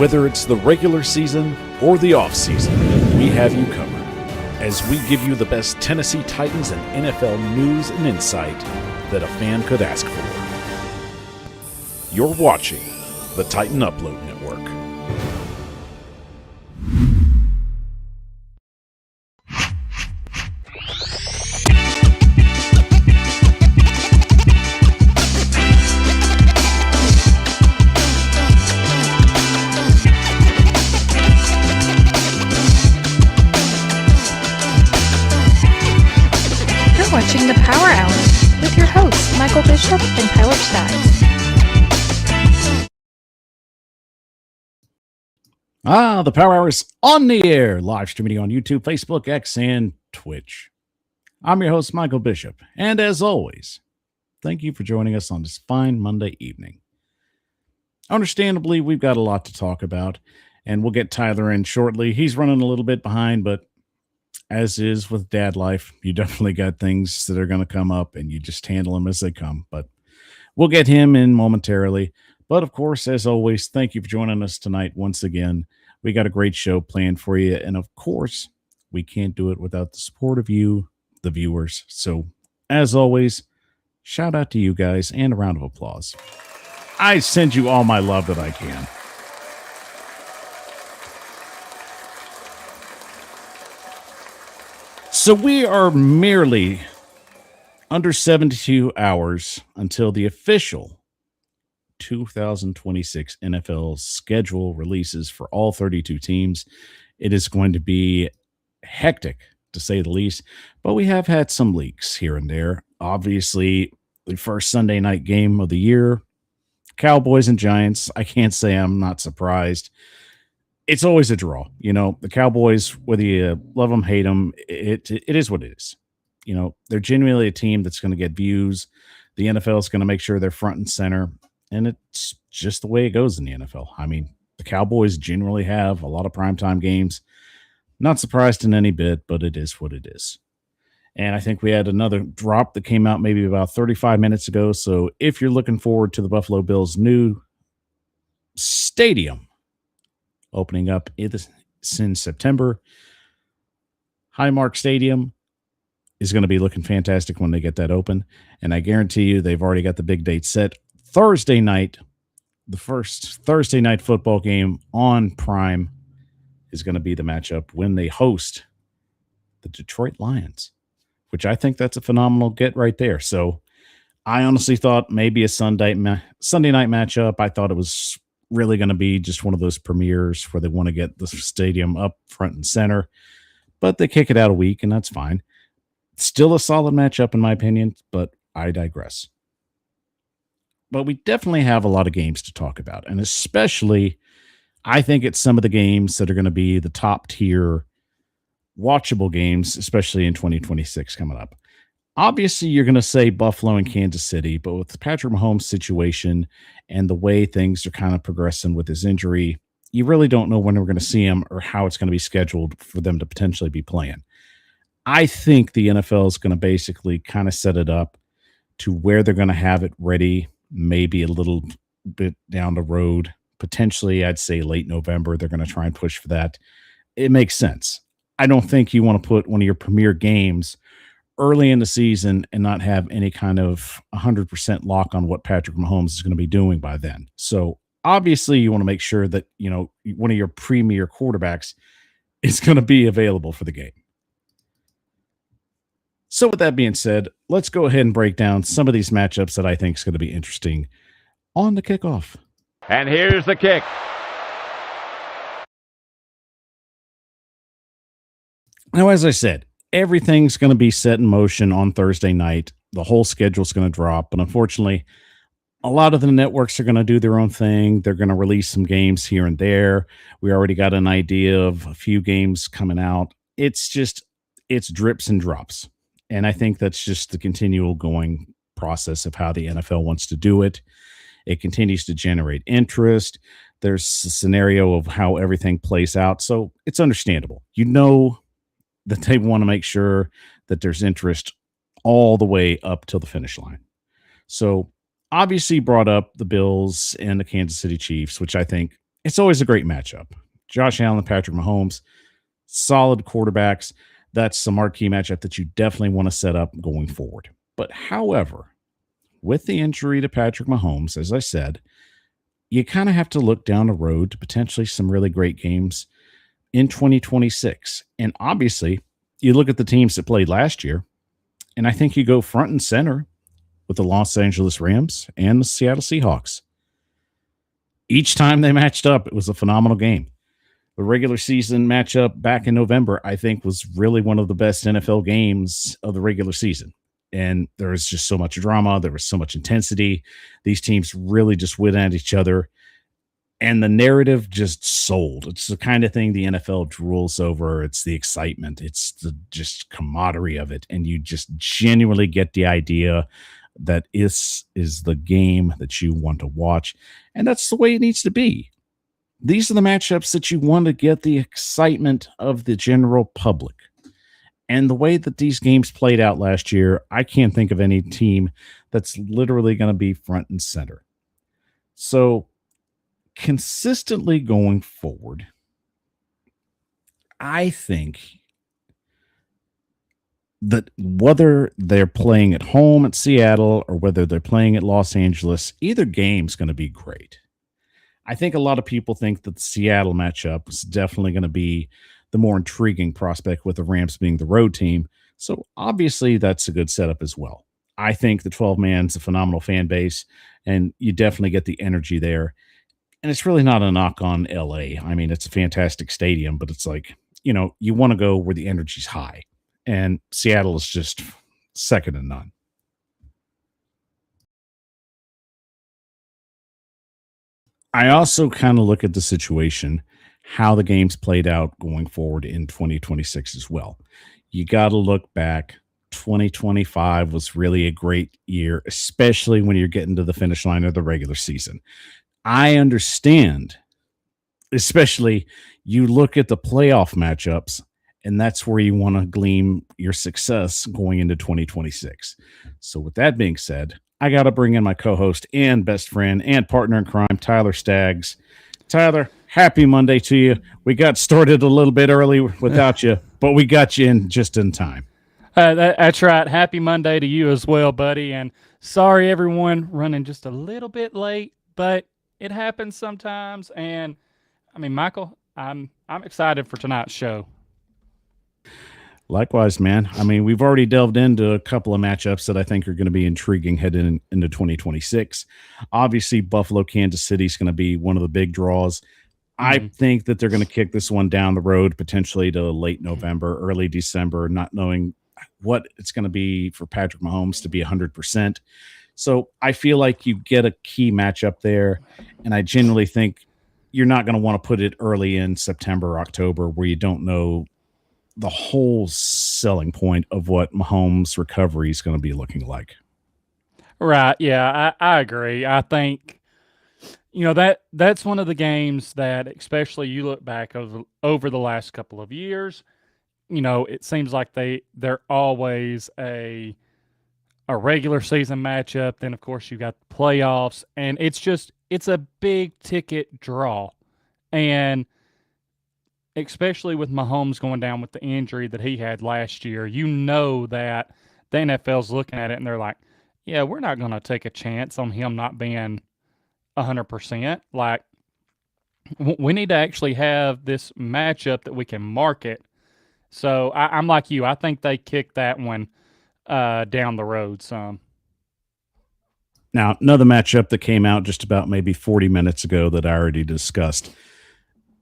Whether it's the regular season or the off-season, we have you covered as we give you the best Tennessee Titans and NFL news and insight that a fan could ask for. You're watching the Titan Upload Network. Watching the Power Hour with your hosts, Michael Bishop and Tyler Stiles. The Power Hour is on the air, live streaming on YouTube, Facebook, X, and Twitch. I'm your host, Michael Bishop, and as always, thank you for joining us on this fine Monday evening. Understandably, we've got a lot to talk about, and we'll get Tyler in shortly. He's running a little bit behind, but as is with dad life, you definitely got things that are going to come up and you just handle them as they come. But we'll get him in momentarily. But of course, as always, thank you for joining us tonight once again. We got a great show planned for you. And of course, we can't do it without the support of you, the viewers. So as always, shout out to you guys and a round of applause. I send you all my love that I can. So we are merely under 72 hours until the official 2026 NFL schedule releases for all 32 teams. It is going to be hectic, to say the least, but we have had some leaks here and there. Obviously, the first Sunday night game of the year, Cowboys and Giants. I can't say I'm not surprised. It's always a draw. You know, the Cowboys, whether you love them, hate them, it is what it is. You know, they're genuinely a team that's going to get views. The NFL is going to make sure they're front and center, and it's just the way it goes in the NFL. I mean, the Cowboys generally have a lot of primetime games. Not surprised in any bit, but it is what it is. And I think we had another drop that came out maybe about 35 minutes ago. So if you're looking forward to the Buffalo Bills' new stadium opening up in September, Highmark Stadium is going to be looking fantastic when they get that open. And I guarantee you they've already got the big date set. Thursday night, the first Thursday night football game on Prime is going to be the matchup when they host the Detroit Lions, which I think that's a phenomenal get right there. So I honestly thought maybe a Sunday night matchup. I thought it was really going to be just one of those premieres where they want to get the stadium up front and center, but they kick it out a week, and that's fine. Still a solid matchup in my opinion, but I digress. But we definitely have a lot of games to talk about, and especially I think it's some of the games that are going to be the top tier watchable games, especially in 2026 coming up. Obviously, you're going to say Buffalo and Kansas City, but with the Patrick Mahomes situation and the way things are kind of progressing with his injury, you really don't know when we're going to see him or how it's going to be scheduled for them to potentially be playing. I think the NFL is going to basically kind of set it up to where they're going to have it ready, maybe a little bit down the road. Potentially, I'd say late November, they're going to try and push for that. It makes sense. I don't think you want to put one of your premier games early in the season and not have any kind of 100% lock on what Patrick Mahomes is going to be doing by then. So obviously you want to make sure that, you know, one of your premier quarterbacks is going to be available for the game. So with that being said, let's go ahead and break down some of these matchups that I think is going to be interesting on the kickoff. And here's the kick. Now, as I said, everything's going to be set in motion on Thursday night. The whole schedule's going to drop. But unfortunately, a lot of the networks are going to do their own thing. They're going to release some games here and there. We already got an idea of a few games coming out. It's drips and drops. And I think that's just the continual going process of how the NFL wants to do it. It continues to generate interest. There's a scenario of how everything plays out. So it's understandable. You know that they want to make sure that there's interest all the way up till the finish line. So obviously brought up the Bills and the Kansas City Chiefs, which I think It's always a great matchup. Josh Allen, Patrick Mahomes, solid quarterbacks. That's the marquee matchup that you definitely want to set up going forward. But however, with the injury to Patrick Mahomes, as I said, you kind of have to look down the road to potentially some really great games in 2026. And obviously, you look at the teams that played last year, and I think you go front and center with the Los Angeles Rams and the Seattle Seahawks. Each time they matched up, it was a phenomenal game. The regular season matchup back in November, I think, was really one of the best NFL games of the regular season. And there was just so much drama. There was so much intensity. These teams really just went at each other. And the narrative just sold. It's the kind of thing the NFL drools over. It's the excitement. It's the just camaraderie of it. And you just genuinely get the idea that is the game that you want to watch. And that's the way it needs to be. These are the matchups that you want to get the excitement of the general public. And the way that these games played out last year, I can't think of any team that's literally going to be front and center. So, consistently going forward, I think that whether they're playing at home at Seattle or whether they're playing at Los Angeles, either game's going to be great. I think a lot of people think that the Seattle matchup is definitely going to be the more intriguing prospect with the Rams being the road team. So obviously that's a good setup as well. I think the 12 man's a phenomenal fan base, and you definitely get the energy there. And it's really not a knock on LA. I mean, it's a fantastic stadium, but it's like, you want to go where the energy's high. And Seattle is just second to none. I also kind of look at the situation, how the games played out going forward in 2026 as well. You got to look back. 2025 was really a great year, especially when you're getting to the finish line of the regular season. I understand, especially you look at the playoff matchups, and that's where you want to glean your success going into 2026. So, with that being said, I got to bring in my co host and best friend and partner in crime, Tyler Staggs. Tyler, happy Monday to you. We got started a little bit early without you, but we got you in just in time. That's right. Happy Monday to you as well, buddy. And sorry, everyone, running just a little bit late, but it happens sometimes. And I mean, Michael, I'm excited for tonight's show. Likewise, man. I mean, we've already delved into a couple of matchups that I think are going to be intriguing heading into 2026. Obviously, Buffalo, Kansas City is going to be one of the big draws. I think that they're going to kick this one down the road potentially to late November, early December, not knowing what it's going to be for Patrick Mahomes to be 100%. So I feel like you get a key matchup there, and I genuinely think you're not going to want to put it early in September or October where you don't know the whole selling point of what Mahomes' recovery is going to be looking like. Right. Yeah, I agree. I think that's one of the games that, especially you look back over the last couple of years, it seems like they're always a regular season matchup. Then of course you got the playoffs, and it's a big ticket draw, and especially with Mahomes going down with the injury that he had last year, that the NFL's looking at it and they're like, yeah, we're not going to take a chance on him not being 100%. Like, we need to actually have this matchup that we can market. So I'm like you. I think they kicked that one down the road some. Now, another matchup that came out just about maybe 40 minutes ago that I already discussed.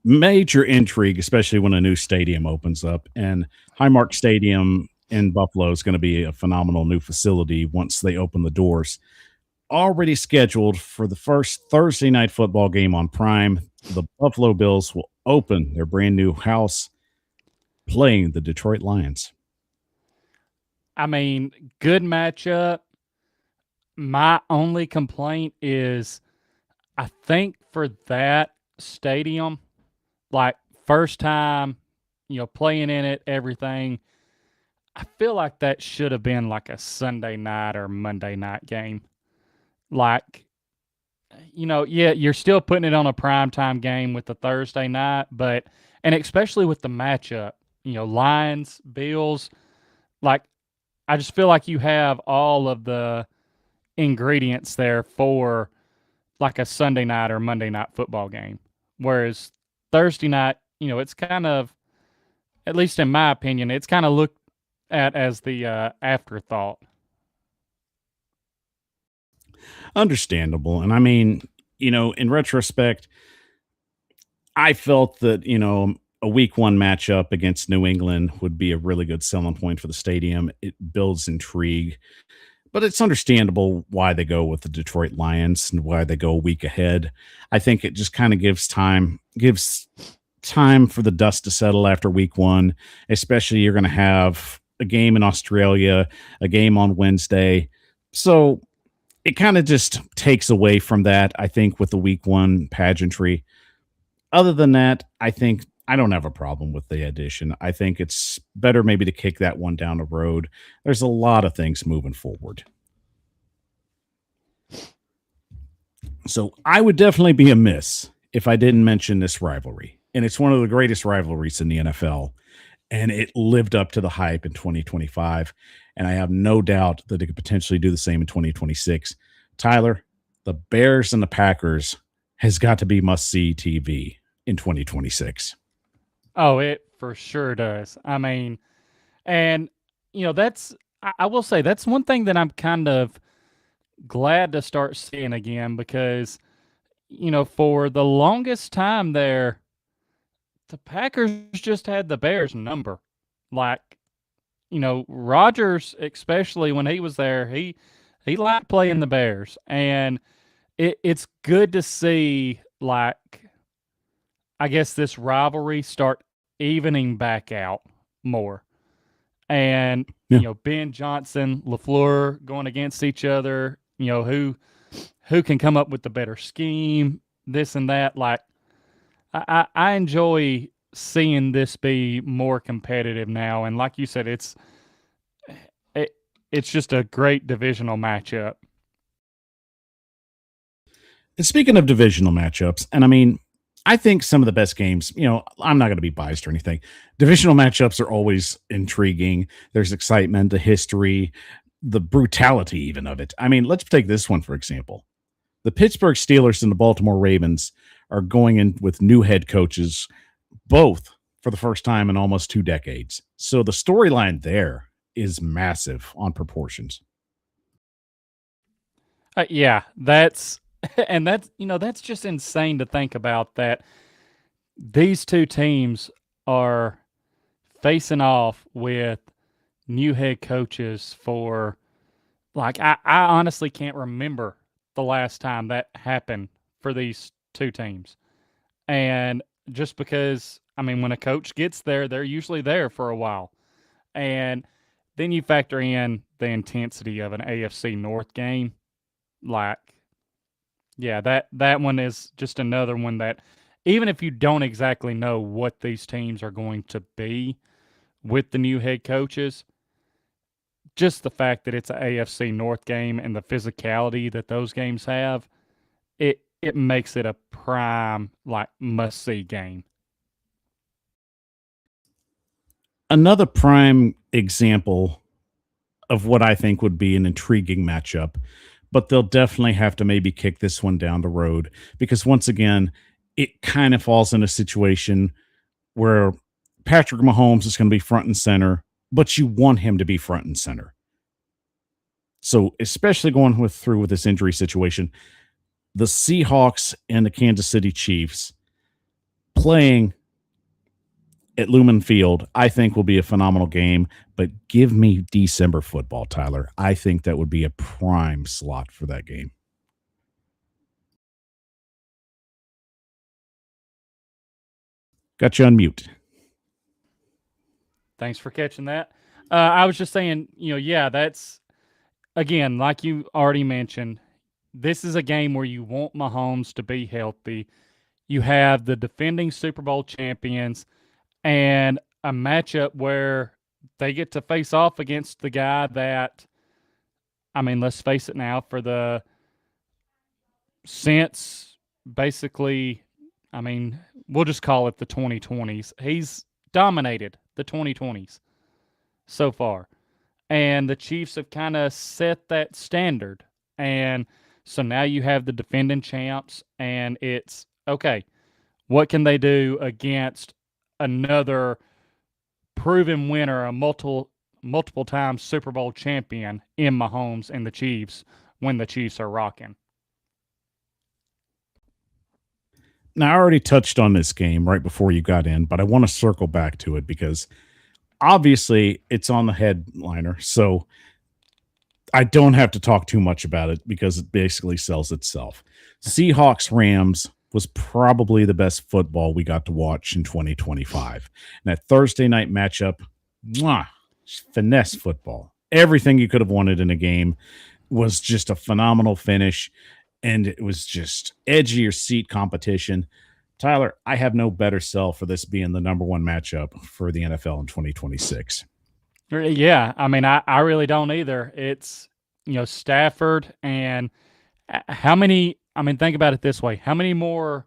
Major intrigue, especially when a new stadium opens up. And Highmark Stadium in Buffalo is going to be a phenomenal new facility once they open the doors. Already scheduled for the first Thursday night football game on Prime, the Buffalo Bills will open their brand new house playing the Detroit Lions. I mean, good matchup. My only complaint is I think for that stadium, like first time, playing in it, everything, I feel like that should have been like a Sunday night or Monday night game. Like, yeah, you're still putting it on a primetime game with the Thursday night, but and especially with the matchup, Lions, Bills, like I just feel like you have all of the ingredients there for like a Sunday night or Monday night football game. Whereas Thursday night, it's kind of, at least in my opinion, it's kind of looked at as the afterthought. Understandable. And I mean, in retrospect, I felt that, a week one matchup against New England would be a really good selling point for the stadium. It builds intrigue, but it's understandable why they go with the Detroit Lions and why they go a week ahead. I think it just kind of gives time for the dust to settle after week one, especially you're going to have a game in Australia, a game on Wednesday. So it kind of just takes away from that, I think, with the week one pageantry. Other than that, I think I don't have a problem with the addition. I think it's better maybe to kick that one down the road. There's a lot of things moving forward. So I would definitely be amiss if I didn't mention this rivalry. And it's one of the greatest rivalries in the NFL. And it lived up to the hype in 2025. And I have no doubt that it could potentially do the same in 2026. Tyler, the Bears and the Packers has got to be must see TV in 2026. Oh, it for sure does. I mean, and that's I will say that's one thing that I'm kind of glad to start seeing again because for the longest time there, the Packers just had the Bears number. Like, Rodgers, especially when he was there, he liked playing the Bears, and it's good to see, like, I guess this rivalry start evening back out more. And Yeah. Ben Johnson, LaFleur going against each other. Who can come up with the better scheme, this and that. Like, I enjoy seeing this be more competitive now, and like you said, it's just a great divisional matchup. And speaking of divisional matchups, and I mean, I think some of the best games, I'm not going to be biased or anything. Divisional matchups are always intriguing. There's excitement, the history, the brutality even of it. I mean, let's take this one, for example. The Pittsburgh Steelers and the Baltimore Ravens are going in with new head coaches, both for the first time in almost 2 decades. So the storyline there is massive on proportions. Yeah, that's and that's just insane to think about that these two teams are facing off with new head coaches for like I honestly can't remember the last time that happened for these two teams. And just because I mean when a coach gets there, they're usually there for a while. And then you factor in the intensity of an AFC North game. Like, yeah, that one is just another one that even if you don't exactly know what these teams are going to be with the new head coaches, just the fact that it's an AFC North game and the physicality that those games have, it makes it a prime like must see game. Another prime example of what I think would be an intriguing matchup, but they'll definitely have to maybe kick this one down the road because once again, it kind of falls in a situation where Patrick Mahomes is going to be front and center, but you want him to be front and center. So, especially going through with this injury situation, the Seahawks and the Kansas City Chiefs playing at Lumen Field, I think will be a phenomenal game. But give me December football, Tyler. I think that would be a prime slot for that game. Got you on mute. Thanks for catching that. I was just saying, yeah, that's again, like you already mentioned, this is a game where you want Mahomes to be healthy. You have the defending Super Bowl champions and a matchup where they get to face off against the guy that, I mean, let's face it now, for the since basically, I mean, we'll just call it the 2020s. He's dominated the 2020s so far. And the Chiefs have kind of set that standard. And so now you have the defending champs, and it's okay, what can they do against another proven winner, a multiple time Super Bowl champion in Mahomes and the Chiefs when the Chiefs are rocking? Now, I already touched on this game right before you got in, but I want to circle back to it because obviously it's on the headliner. So I don't have to talk too much about it because it basically sells itself. Seahawks Rams was probably the best football we got to watch in 2025. And that Thursday night matchup, mwah, finesse football. Everything you could have wanted in a game was just a phenomenal finish, and it was just edge of your seat competition. Tyler, I have no better sell for this being the number one matchup for the NFL in 2026. Yeah, I mean, I really don't either. It's, Stafford and how many, I mean, think about it this way. How many more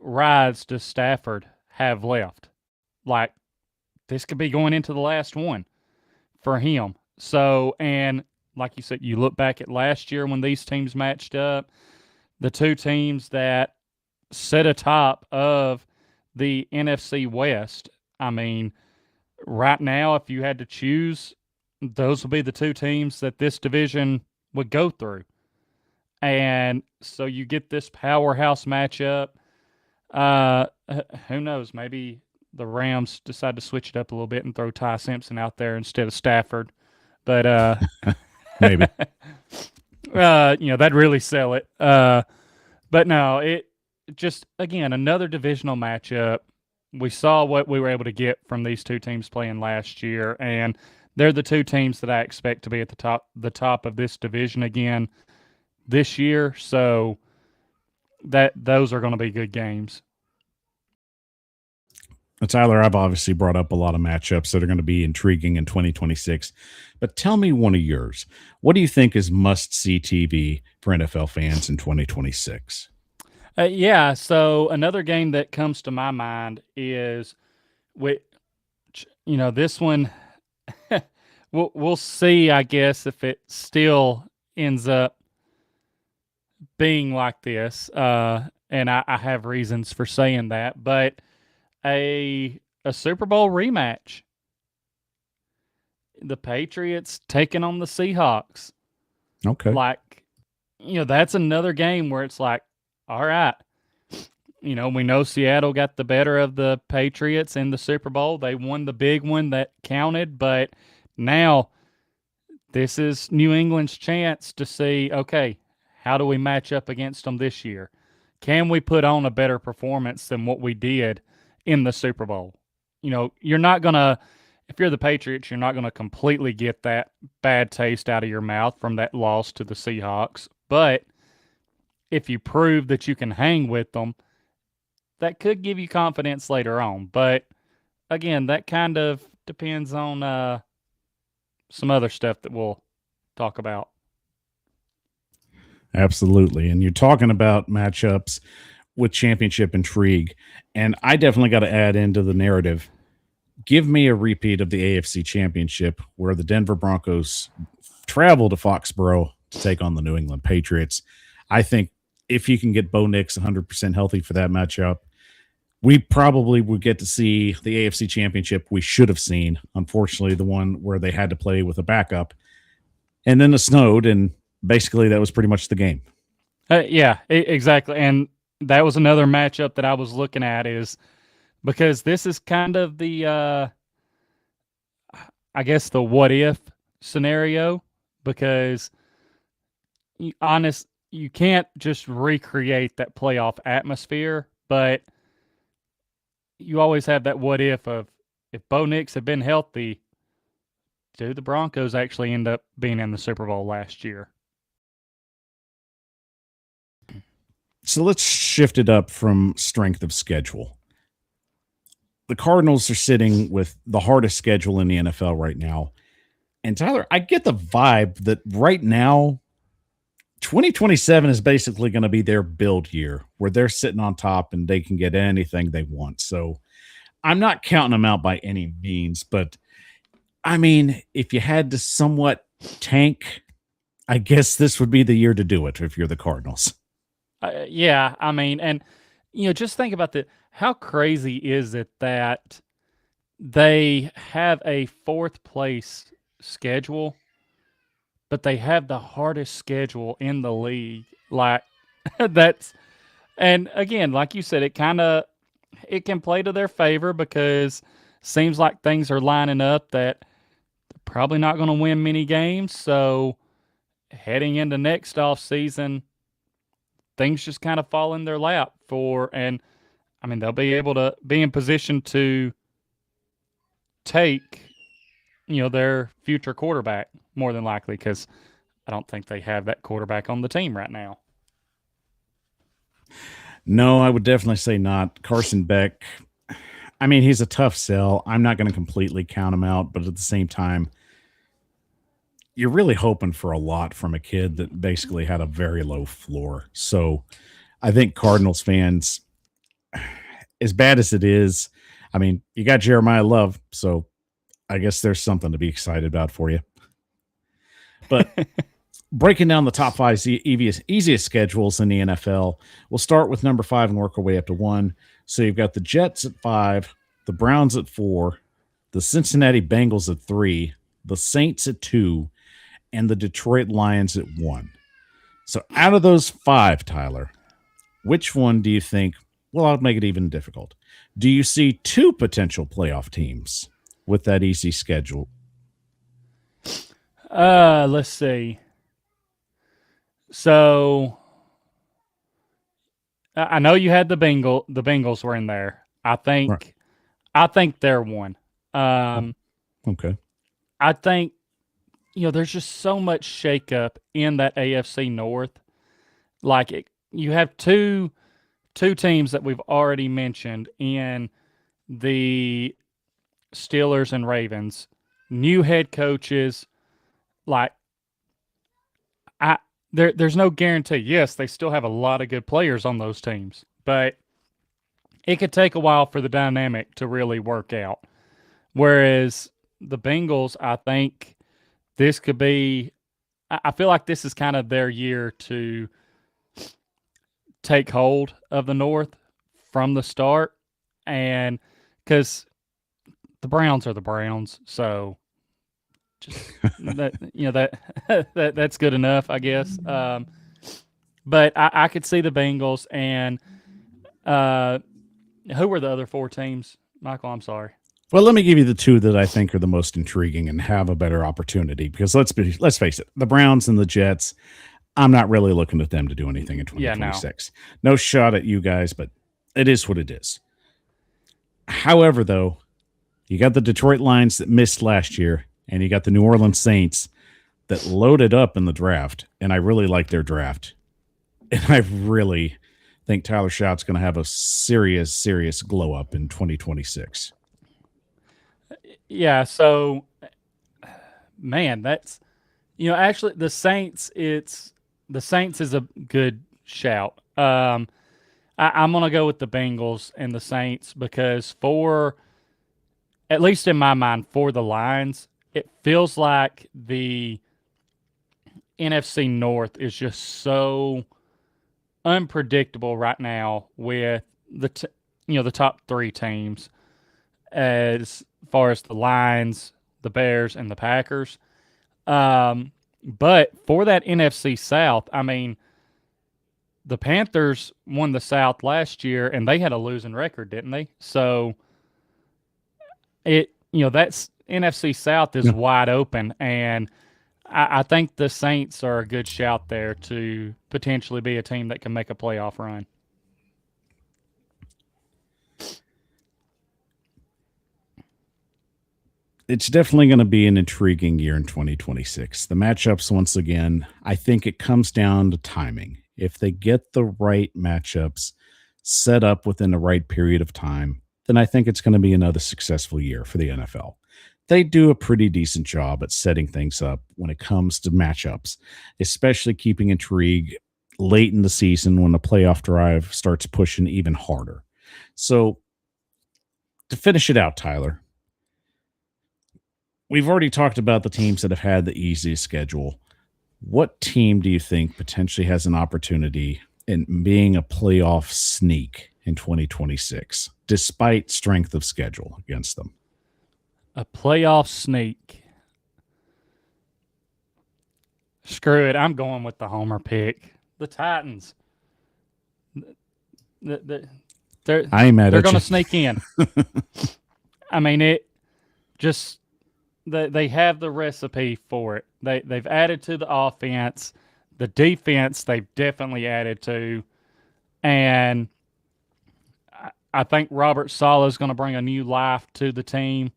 rides does Stafford have left? Like, this could be going into the last one for him. So, and like you said, you look back at last year when these teams matched up, the two teams that sit atop of the NFC West. I mean, right now, if you had to choose, those would be the two teams that this division would go through. And so you get this powerhouse matchup. Who knows? Maybe the Rams decide to switch it up a little bit and throw Ty Simpson out there instead of Stafford. But Maybe. that'd really sell it. But no, it just, again, another divisional matchup. We saw what we were able to get from these two teams playing last year, and they're the two teams that I expect to be at the top of this division again this year. So those are going to be good games. Tyler, I've obviously brought up a lot of matchups that are going to be intriguing in 2026, but tell me one of yours. What do you think is must-see TV for NFL fans in 2026? Yeah, so another game that comes to my mind is, this one, we'll see, I guess, if it still ends up being like this, and I have reasons for saying that, but a Super Bowl rematch. The Patriots taking on the Seahawks. Okay. Like, that's another game where it's like, all right, we know Seattle got the better of the Patriots in the Super Bowl. They won the big one that counted, but now this is New England's chance to see, okay, how do we match up against them this year? Can we put on a better performance than what we did in the Super Bowl? You're not going to, if you're the Patriots, you're not going to completely get that bad taste out of your mouth from that loss to the Seahawks. But if you prove that you can hang with them, that could give you confidence later on. But again, that kind of depends on some other stuff that we'll talk about. Absolutely. And you're talking about matchups with championship intrigue. And I definitely got to add into the narrative. Give me a repeat of the AFC Championship where the Denver Broncos travel to Foxborough to take on the New England Patriots. I think if you can get Bo Nix 100% healthy for that matchup, we probably would get to see the AFC Championship we should have seen. Unfortunately, the one where they had to play with a backup. And then it snowed, and basically that was pretty much the game. Exactly. And that was another matchup that I was looking at, is because this is kind of the, I guess, the what if scenario, because you can't just recreate that playoff atmosphere, but you always have that what if of, if Bo Nix had been healthy, do the Broncos actually end up being in the Super Bowl last year? So let's shift it up from strength of schedule. The Cardinals are sitting with the hardest schedule in the NFL right now. And Tyler, I get the vibe that right now 2027 is basically going to be their build year where they're sitting on top and they can get anything they want. So I'm not counting them out by any means, but I mean, if you had to somewhat tank, I guess this would be the year to do it if you're the Cardinals. Yeah, I mean, and just think about how crazy is it that they have a fourth place schedule, but they have the hardest schedule in the league. Like that's, and again, like you said, it can play to their favor because seems like things are lining up that they're probably not going to win many games. So heading into next off season, things just kind of fall in their lap and I mean, they'll be able to be in position to take, their future quarterback more than likely because I don't think they have that quarterback on the team right now. No, I would definitely say not. Carson Beck, I mean, he's a tough sell. I'm not going to completely count him out, but at the same time, you're really hoping for a lot from a kid that basically had a very low floor. So I think Cardinals fans, as bad as it is, I mean, you got Jeremiah Love, so I guess there's something to be excited about for you. But breaking down the top five easiest schedules in the NFL, we'll start with number 5 and work our way up to 1. So you've got the Jets at 5, the Browns at 4, the Cincinnati Bengals at 3, the Saints at 2, and the Detroit Lions at 1. So out of those 5, Tyler, which one do you think, well, I'll make it even difficult. Do you see 2 potential playoff teams with that easy schedule? Let's see. So I know you had the Bengals were in there. I think Right. they're one. Okay. I think there's just so much shakeup in that AFC North. Like you have two teams that we've already mentioned in the Steelers and Ravens, new head coaches. Like there's no guarantee. Yes, they still have a lot of good players on those teams, but it could take a while for the dynamic to really work out. Whereas the Bengals, I think this could be, I feel like this is kind of their year to take hold of the North from the start. And because the Browns are the Browns, so just that's good enough, I guess. But I could see the Bengals and who were the other 4 teams, Michael? I'm sorry. Well, let me give you the 2 that I think are the most intriguing and have a better opportunity. Because let's face it, the Browns and the Jets, I'm not really looking at them to do anything in 2026. No shot at you guys, but it is what it is. However, though, you got the Detroit Lions that missed last year, and you got the New Orleans Saints that loaded up in the draft, and I really like their draft. And I really think Tyler Shout's going to have a serious glow up in 2026. Yeah, so man, that's actually the Saints. The Saints is a good shout. I'm gonna go with the Bengals and the Saints because at least in my mind, for the Lions, it feels like the NFC North is just so unpredictable right now with the top 3 teams as far as the Lions, the Bears, and the Packers. But for that NFC South, I mean, the Panthers won the South last year, and they had a losing record, didn't they? So that's NFC South is wide open, and I think the Saints are a good shout there to potentially be a team that can make a playoff run. It's definitely going to be an intriguing year in 2026. The matchups, once again, I think it comes down to timing. If they get the right matchups set up within the right period of time, then I think it's going to be another successful year for the NFL. they do a pretty decent job at setting things up when it comes to matchups, especially keeping intrigue late in the season when the playoff drive starts pushing even harder. So, to finish it out, Tyler, we've already talked about the teams that have had the easiest schedule. What team do you think potentially has an opportunity in being a playoff sneak in 2026, despite strength of schedule against them? A playoff sneak. Screw it. I'm going with the homer pick. The Titans. They're I'm at they're it. going to sneak in. I mean, it just they have the recipe for it. They've added to the offense, the defense. They've definitely added to, and I think Robert Saleh is going to bring a new life to the team.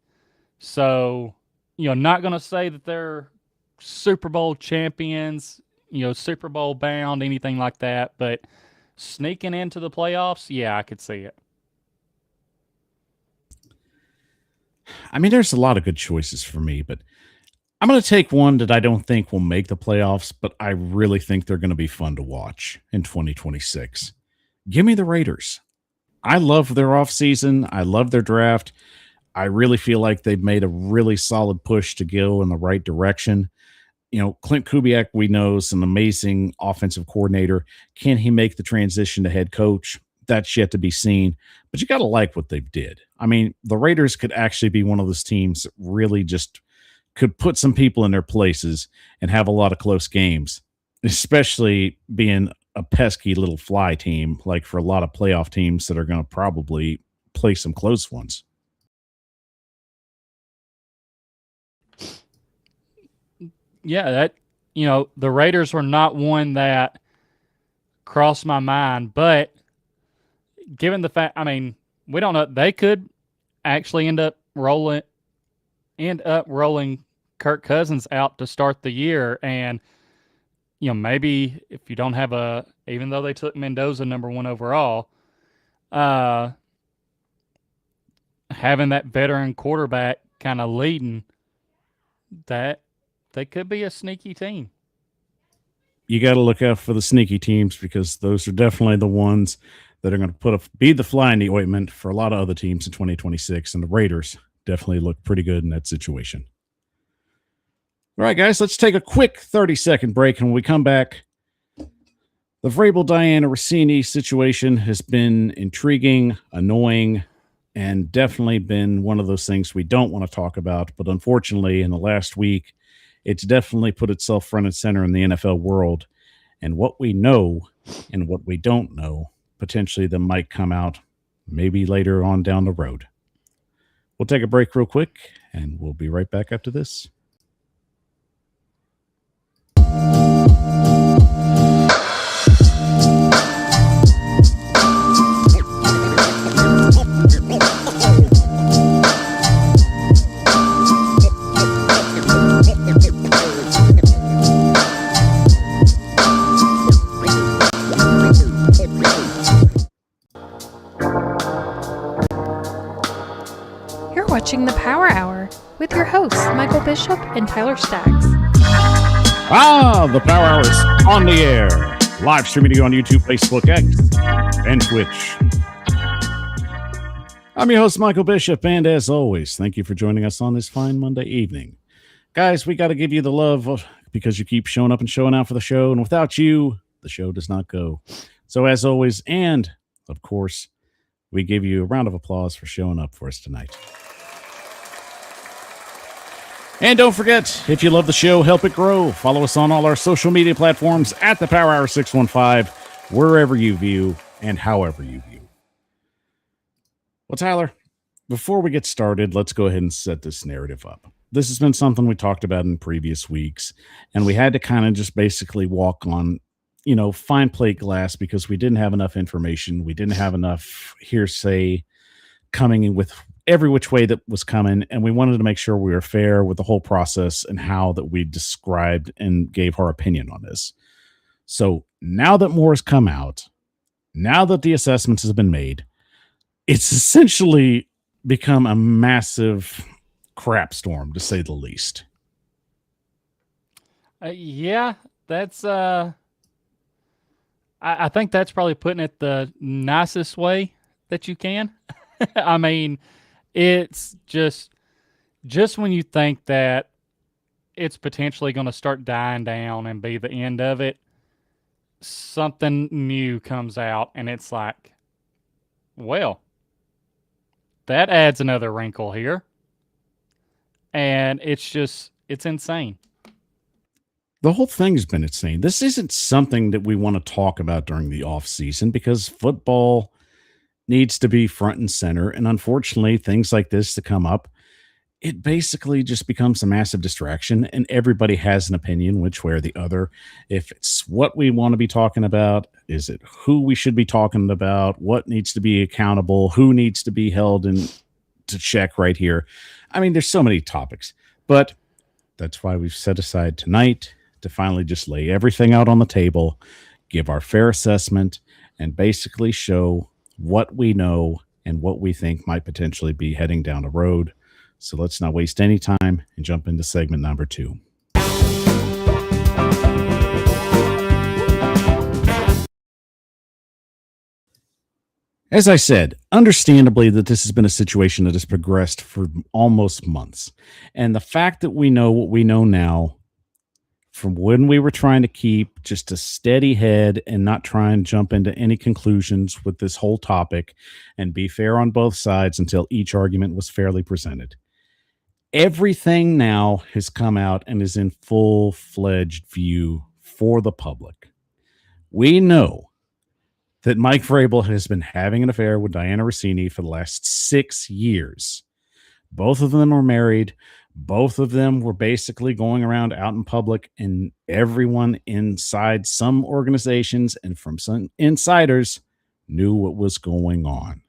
So, not going to say that they're Super Bowl champions, Super Bowl bound, anything like that, but sneaking into the playoffs, yeah, I could see it. I mean, there's a lot of good choices for me, but I'm going to take one that I don't think will make the playoffs, but I really think they're going to be fun to watch in 2026. Give me the Raiders. I love their offseason. I love their draft. I really feel like they've made a really solid push to go in the right direction. Clint Kubiak, we know, is an amazing offensive coordinator. Can he make the transition to head coach? That's yet to be seen. But you got to like what they've did. I mean, the Raiders could actually be one of those teams that really just could put some people in their places and have a lot of close games, especially being a pesky little fly team, like for a lot of playoff teams that are going to probably play some close ones. Yeah, the Raiders were not one that crossed my mind, but given the fact, I mean, we don't know, they could actually end up rolling Kirk Cousins out to start the year, and maybe if you don't have even though they took Mendoza number 1 overall, having that veteran quarterback kind of leading that. They could be a sneaky team. You got to look out for the sneaky teams because those are definitely the ones that are going to be the fly in the ointment for a lot of other teams in 2026. And the Raiders definitely look pretty good in that situation. All right, guys, let's take a quick 30-second break. And when we come back, the Vrabel Russini situation has been intriguing, annoying, and definitely been one of those things we don't want to talk about. But unfortunately, in the last week, it's definitely put itself front and center in the NFL world. And what we know and what we don't know, potentially that might come out maybe later on down the road. We'll take a break real quick, and we'll be right back after this. Watching the Power Hour with your hosts, Michael Bishop and Tyler Staggs. The Power Hour is on the air. Live streaming to you on YouTube, Facebook, X, and Twitch. I'm your host, Michael Bishop, and as always, thank you for joining us on this fine Monday evening. Guys, we got to give you the love because you keep showing up and showing out for the show, and without you, the show does not go. So as always, and of course, we give you a round of applause for showing up for us tonight. And don't forget, if you love the show, help it grow. Follow us on all our social media platforms at the Power Hour 615, wherever you view and however you view. Well, Tyler, before we get started, let's go ahead and set this narrative up. This has been something we talked about in previous weeks, and we had to kind of just basically walk on, fine plate glass because we didn't have enough information. We didn't have enough hearsay coming in with every which way that was coming, and we wanted to make sure we were fair with the whole process and how that we described and gave our opinion on this. So now that more has come out, now that the assessments have been made, it's essentially become a massive crap storm, to say the least. Yeah, that's I think that's probably putting it the nicest way that you can. I mean, it's just when you think that it's potentially going to start dying down and be the end of it, something new comes out, and it's like, well, that adds another wrinkle here, and it's insane. The whole thing's been insane. This isn't something that we want to talk about during the off season because football needs to be front and center. And unfortunately, things like this to come up, it basically just becomes a massive distraction. And everybody has an opinion, which way or the other. If it's what we want to be talking about, is it who we should be talking about, what needs to be accountable, who needs to be held in to check right here. I mean, there's so many topics, but that's why we've set aside tonight to finally just lay everything out on the table, give our fair assessment, and basically show what we know and what we think might potentially be heading down the road. So let's not waste any time and jump into segment number 2. As I said, understandably that this has been a situation that has progressed for almost months. And the fact that we know what we know now from when we were trying to keep just a steady head and not try and jump into any conclusions with this whole topic and be fair on both sides until each argument was fairly presented. Everything now has come out and is in full-fledged view for the public. We know that Mike Vrabel has been having an affair with Diana Rossini for the last 6 years. Both of them were married. Both of them were basically going around out in public, and everyone inside some organizations and from some insiders knew what was going on.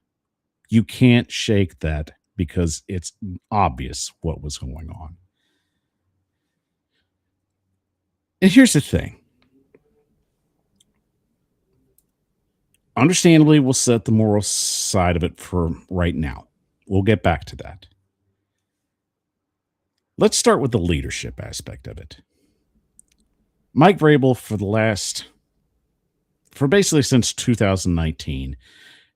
You can't shake that because it's obvious what was going on. And here's the thing. Understandably, we'll set the moral side of it for right now. We'll get back to that. Let's start with the leadership aspect of it. Mike Vrabel, for basically since 2019,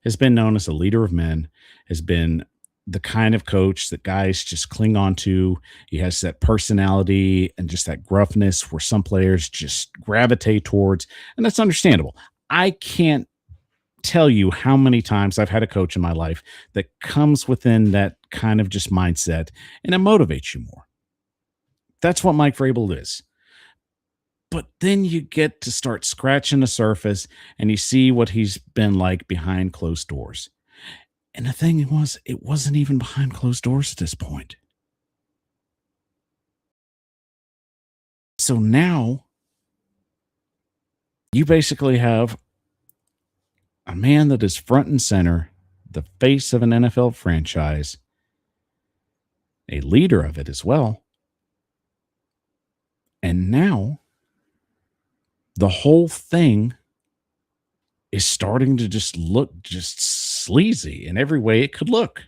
has been known as a leader of men, has been the kind of coach that guys just cling on to. He has that personality and just that gruffness where some players just gravitate towards, and that's understandable. I can't tell you how many times I've had a coach in my life that comes within that kind of just mindset, and it motivates you more. That's what Mike Vrabel is. But then you get to start scratching the surface and you see what he's been like behind closed doors. And the thing was, it wasn't even behind closed doors at this point. So now you basically have a man that is front and center, the face of an NFL franchise, a leader of it as well. And now the whole thing is starting to just look just sleazy in every way it could look.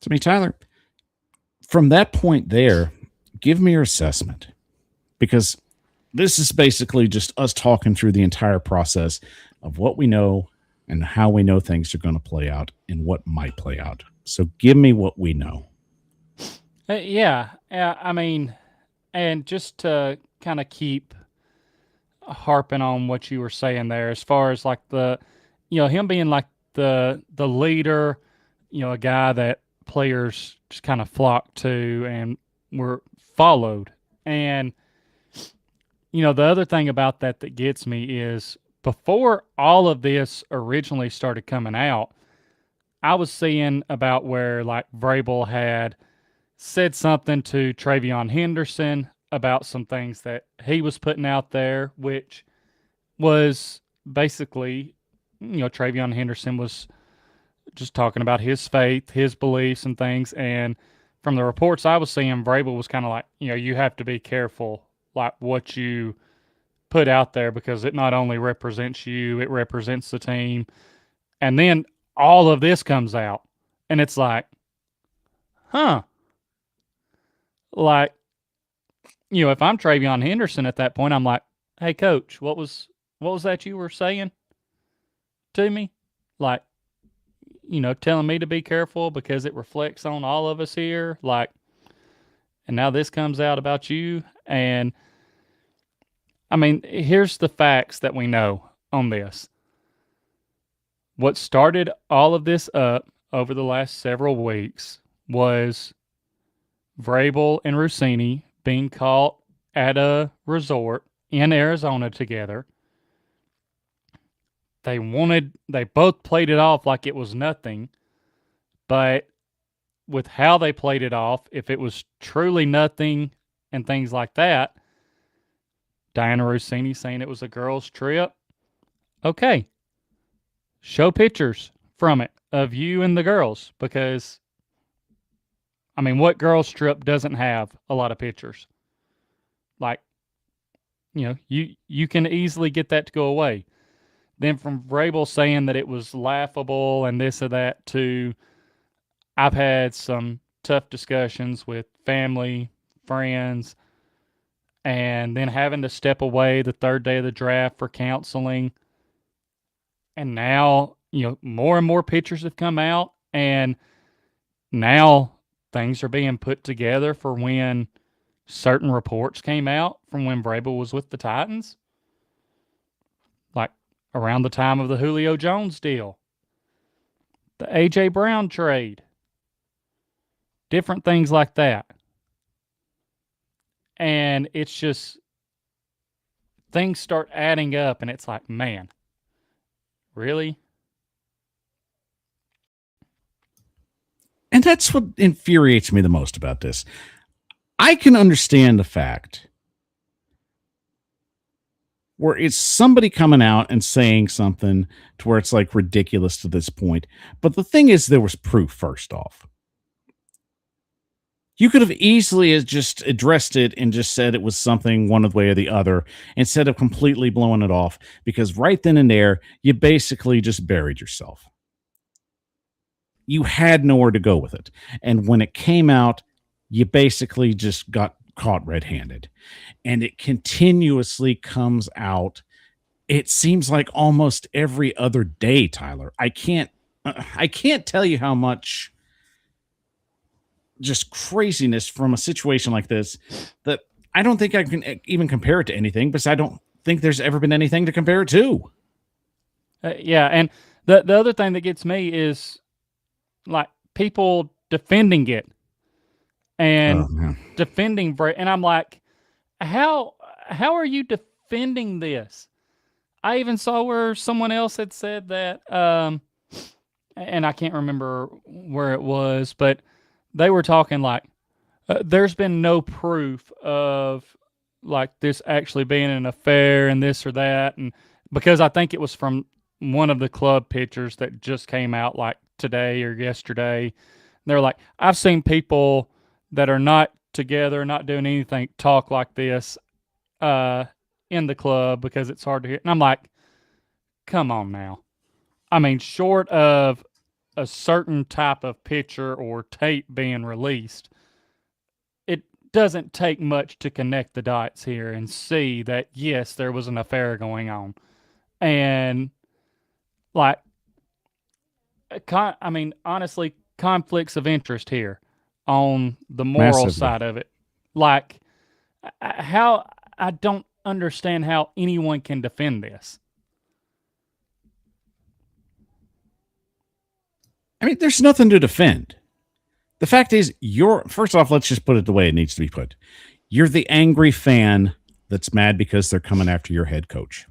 To me, Tyler, from that point there, give me your assessment, because this is basically just us talking through the entire process of what we know and how we know things are going to play out and what might play out. So give me what we know. Yeah, I mean, and just to kind of keep harping on what you were saying there, as far as like him being like the leader, a guy that players just kind of flocked to and were followed. And, the other thing about that gets me is before all of this originally started coming out, I was seeing about where like Vrabel had said something to Travion Henderson about some things that he was putting out there, which was basically, Travion Henderson was just talking about his faith, his beliefs and things. And from the reports I was seeing, Vrabel was kind of like, you have to be careful like what you put out there, because it not only represents you, it represents the team. And then all of this comes out and it's like, huh. Like, if I'm Travion Henderson at that point, I'm like, hey, coach, what was that you were saying to me? Like, telling me to be careful because it reflects on all of us here. Like, and now this comes out about you. And I mean, here's the facts that we know on this. What started all of this up over the last several weeks was Vrabel and Russini being caught at a resort in Arizona together. They both played it off like it was nothing, but with how they played it off, if it was truly nothing and things like that, Diana Rossini saying it was a girls' trip, okay, show pictures from it of you and the girls, because, I mean, what girls' trip doesn't have a lot of pictures? Like, you can easily get that to go away. Then from Vrabel saying that it was laughable and this or that to, I've had some tough discussions with family, friends, and then having to step away the third day of the draft for counseling. And now, more and more pictures have come out, and now things are being put together for when certain reports came out from when Vrabel was with the Titans. Like around the time of the Julio Jones deal, the A.J. Brown trade, different things like that. And it's just, things start adding up, and it's like, man, really? And that's what infuriates me the most about this. I can understand the fact where it's somebody coming out and saying something to where it's like ridiculous to this point. But the thing is, there was proof first off. You could have easily just addressed it and just said it was something one way or the other instead of completely blowing it off, because right then and there, you basically just buried yourself. You had nowhere to go with it. And when it came out, you basically just got caught red-handed. And it continuously comes out. It seems like almost every other day, Tyler. I can't tell you how much just craziness from a situation like this that I don't think I can even compare it to anything, because I don't think there's ever been anything to compare it to. Yeah, and the other thing that gets me is like people defending it and defending Brett, and I'm like, how are you defending this? I even saw where someone else had said that, and I can't remember where it was, but they were talking like, there's been no proof of like this actually being an affair and this or that, and because I think it was from one of the club pictures that just came out like today or yesterday. They're like, I've seen people that are not together, not doing anything, talk like this in the club because it's hard to hear. And I'm like, come on now. I mean, short of a certain type of picture or tape being released, it doesn't take much to connect the dots here and see that, yes, there was an affair going on. And like, I mean, honestly, conflicts of interest here on the moral Massively. side of it. Like, how, I don't understand how anyone can defend this. I mean, there's nothing to defend. The fact is, first off, let's just put it the way it needs to be put. You're the angry fan that's mad because they're coming after your head coach.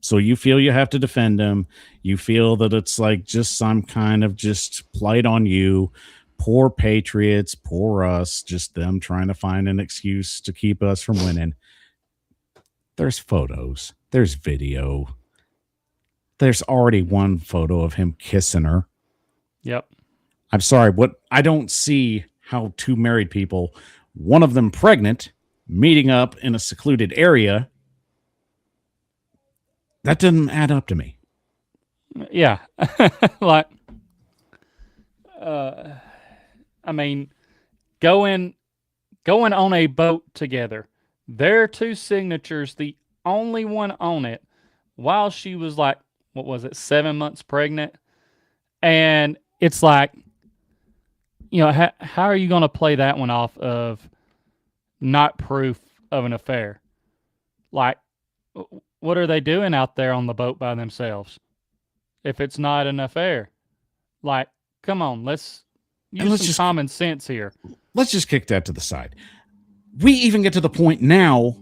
So you feel you have to defend him. You feel that it's like just some kind of just plight on you. Poor Patriots, poor us, just them trying to find an excuse to keep us from winning. There's photos. There's video. There's already one photo of him kissing her. Yep. I'm sorry, I don't see how two married people, one of them pregnant, meeting up in a secluded area. That doesn't add up to me. Yeah. Like, I mean, going on a boat together. Their two signatures, the only one on it, while she was like, what was it, 7 months pregnant? And it's like, how are you going to play that one off of not proof of an affair? Like, what are they doing out there on the boat by themselves if it's not an affair? Like, come on, let's use some common sense here. Let's just kick that to the side. We even get to the point now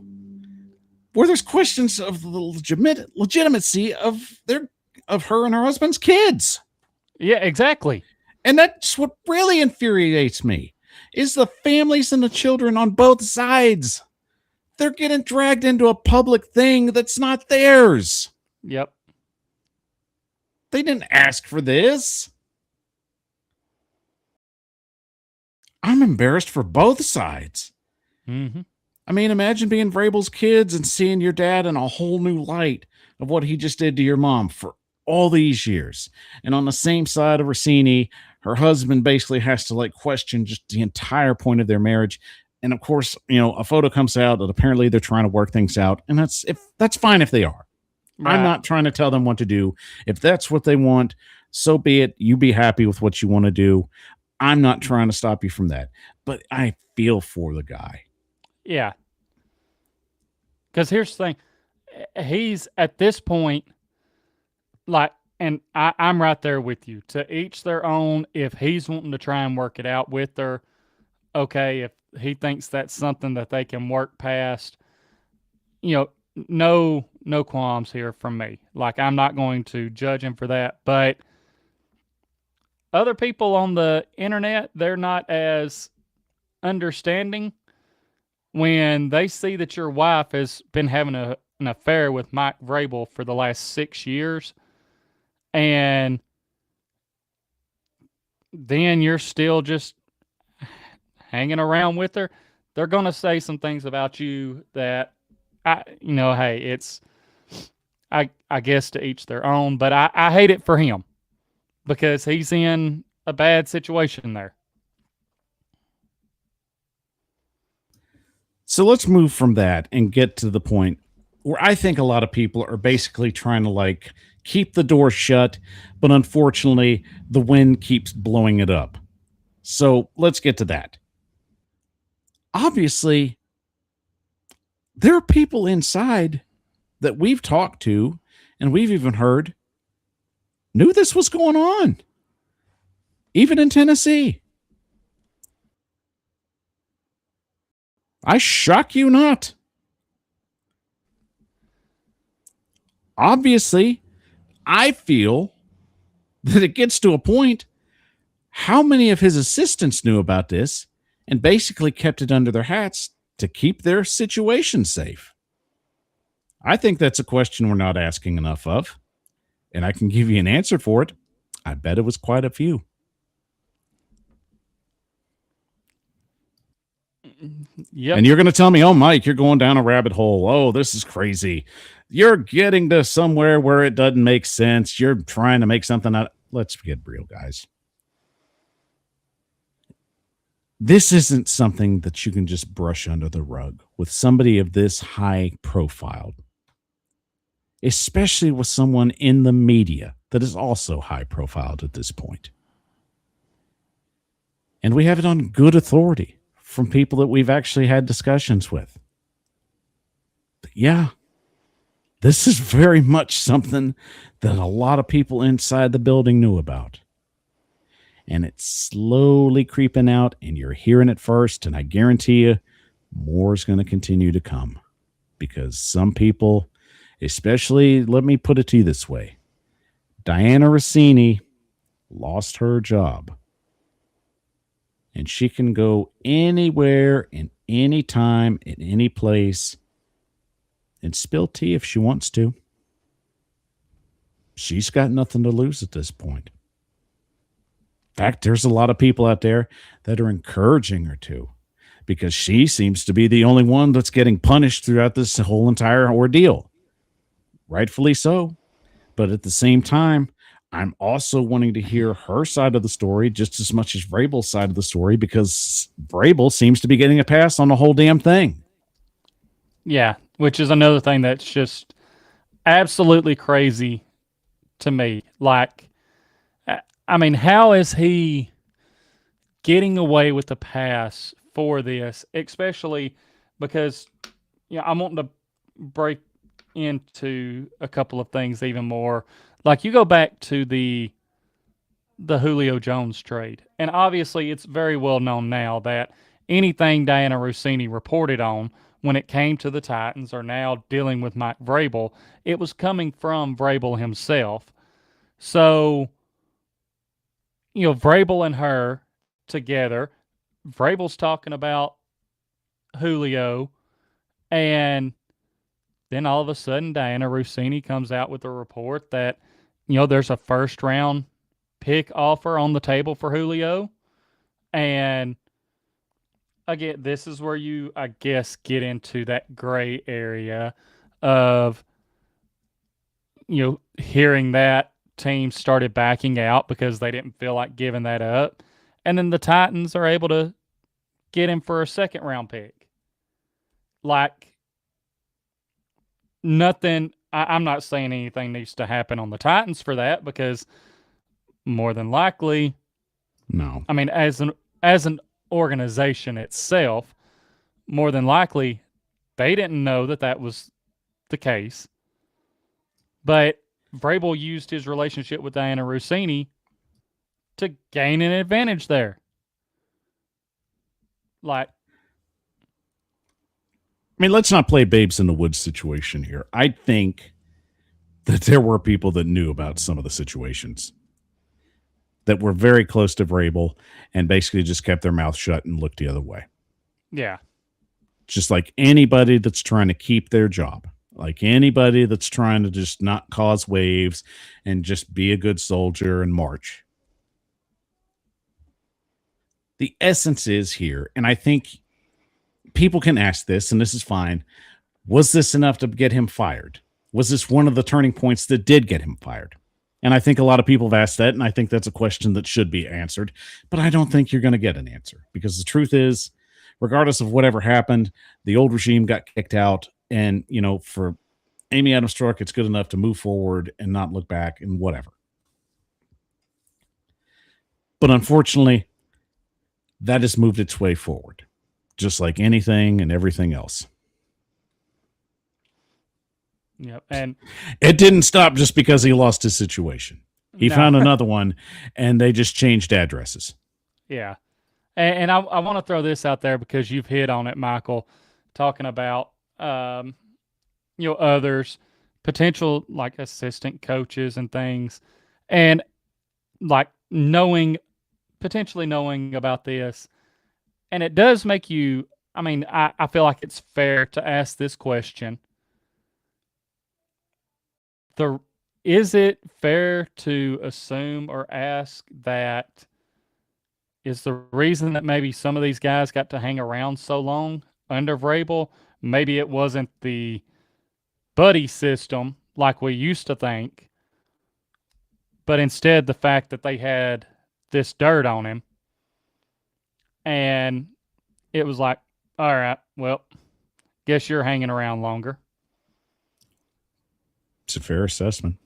where there's questions of the legitimacy of her and her husband's kids. Yeah, exactly. And that's what really infuriates me, is the families and the children on both sides. They're getting dragged into a public thing that's not theirs. Yep. They didn't ask for this. I'm embarrassed for both sides. Mm-hmm. I mean, imagine being Vrabel's kids and seeing your dad in a whole new light of what he just did to your mom for all these years. And on the same side of Russini, her husband basically has to question just the entire point of their marriage. And of course, a photo comes out that apparently they're trying to work things out. And that's fine if they are. Right. I'm not trying to tell them what to do. If that's what they want, so be it. You be happy with what you want to do. I'm not trying to stop you from that. But I feel for the guy. Yeah. Because here's the thing. He's at this point, and I'm right there with you. To each their own. If he's wanting to try and work it out with her, okay. If he thinks that's something that they can work past, no qualms here from me. I'm not going to judge him for that. But other people on the internet, they're not as understanding when they see that your wife has been having an affair with Mike Vrabel for the last 6 years, and then you're still just hanging around with her. They're going to say some things about you that, hey, it's, I guess to each their own, but I hate it for him because he's in a bad situation there. So let's move from that and get to the point where I think a lot of people are basically trying to keep the door shut, but unfortunately the wind keeps blowing it up. So let's get to that. Obviously, there are people inside that we've talked to and we've even heard knew this was going on, even in Tennessee. I shock you not. Obviously, I feel that it gets to a point how many of his assistants knew about this and basically kept it under their hats to keep their situation safe. I think that's a question we're not asking enough of, and I can give you an answer for it. I bet it was quite a few. Yep. And you're going to tell me, oh, Mike, you're going down a rabbit hole. Oh, this is crazy. You're getting to somewhere where it doesn't make sense. You're trying to make something out. Let's get real, guys. This isn't something that you can just brush under the rug with somebody of this high profile, especially with someone in the media that is also high profiled at this point. And we have it on good authority from people that we've actually had discussions with. But yeah, this is very much something that a lot of people inside the building knew about. And it's slowly creeping out, and you're hearing it first, and I guarantee you more is going to continue to come. Because some people, especially, let me put it to you this way, Diana Russini lost her job. And she can go anywhere, in any time, in any place, and spill tea if she wants to. She's got nothing to lose at this point. In fact, there's a lot of people out there that are encouraging her to, because she seems to be the only one that's getting punished throughout this whole entire ordeal. Rightfully so. But at the same time, I'm also wanting to hear her side of the story just as much as Vrabel's side of the story, because Vrabel seems to be getting a pass on the whole damn thing. Yeah, which is another thing that's just absolutely crazy to me. Like, I mean, how is he getting away with the pass for this, especially because I'm wanting to break into a couple of things even more. Like, you go back to the Julio Jones trade, and obviously it's very well known now that anything Diana Rossini reported on when it came to the Titans or now dealing with Mike Vrabel, it was coming from Vrabel himself. So, Vrabel and her together, Vrabel's talking about Julio, and then all of a sudden Diana Rossini comes out with a report that, there's a first round pick offer on the table for Julio. And again, this is where you, I guess, get into that gray area of, hearing that teams started backing out because they didn't feel like giving that up. And then the Titans are able to get him for a second round pick. Like, nothing, I'm not saying anything needs to happen on the Titans for that, because more than likely, No. I mean, as an organization itself, more than likely, they didn't know that was the case. But Vrabel used his relationship with Diana Rossini to gain an advantage there. Like, I mean, let's not play babes in the woods situation here. I think that there were people that knew about some of the situations that were very close to Vrabel and basically just kept their mouth shut and looked the other way. yeah, Just like anybody that's trying to keep their job, like anybody that's trying to just not cause waves and just be a good soldier and march. The essence is here, and I think people can ask this, and this is fine. Was this enough to get him fired? Was this one of the turning points that did get him fired? And I think a lot of people have asked that, and I think that's a question that should be answered. But I don't think you're going to get an answer, because the truth is, regardless of whatever happened, the old regime got kicked out. And, for Amy Adams Strunk, it's good enough to move forward and not look back and whatever. But unfortunately, that has moved its way forward, just like anything and everything else. Yep. And it didn't stop just because he lost his situation. He found another one, and they just changed addresses. Yeah. And I want to throw this out there because you've hit on it, Michael, talking about, others, potential like assistant coaches and things, and like potentially knowing about this. And it does make you, I feel like it's fair to ask this question. Is it fair to assume or ask that is the reason that maybe some of these guys got to hang around so long under Vrabel? Maybe it wasn't the buddy system like we used to think, but instead the fact that they had this dirt on him, and it was like, all right, well, guess you're hanging around longer. It's a fair assessment.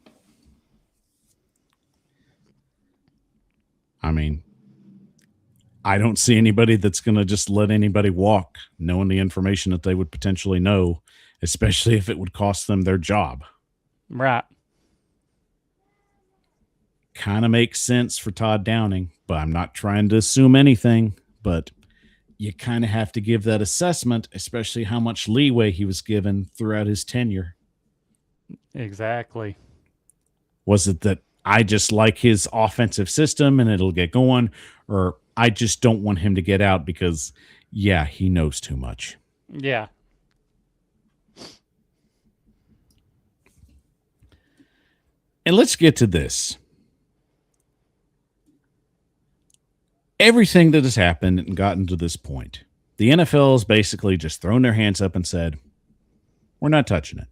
I mean, I don't see anybody that's going to just let anybody walk knowing the information that they would potentially know, especially if it would cost them their job. Right. Kind of makes sense for Todd Downing, but I'm not trying to assume anything, but you kind of have to give that assessment, especially how much leeway he was given throughout his tenure. Exactly. Was it that I just like his offensive system and it'll get going, or I just don't want him to get out because, yeah, he knows too much? Yeah. And let's get to this. Everything that has happened and gotten to this point, the NFL has basically just thrown their hands up and said, we're not touching it.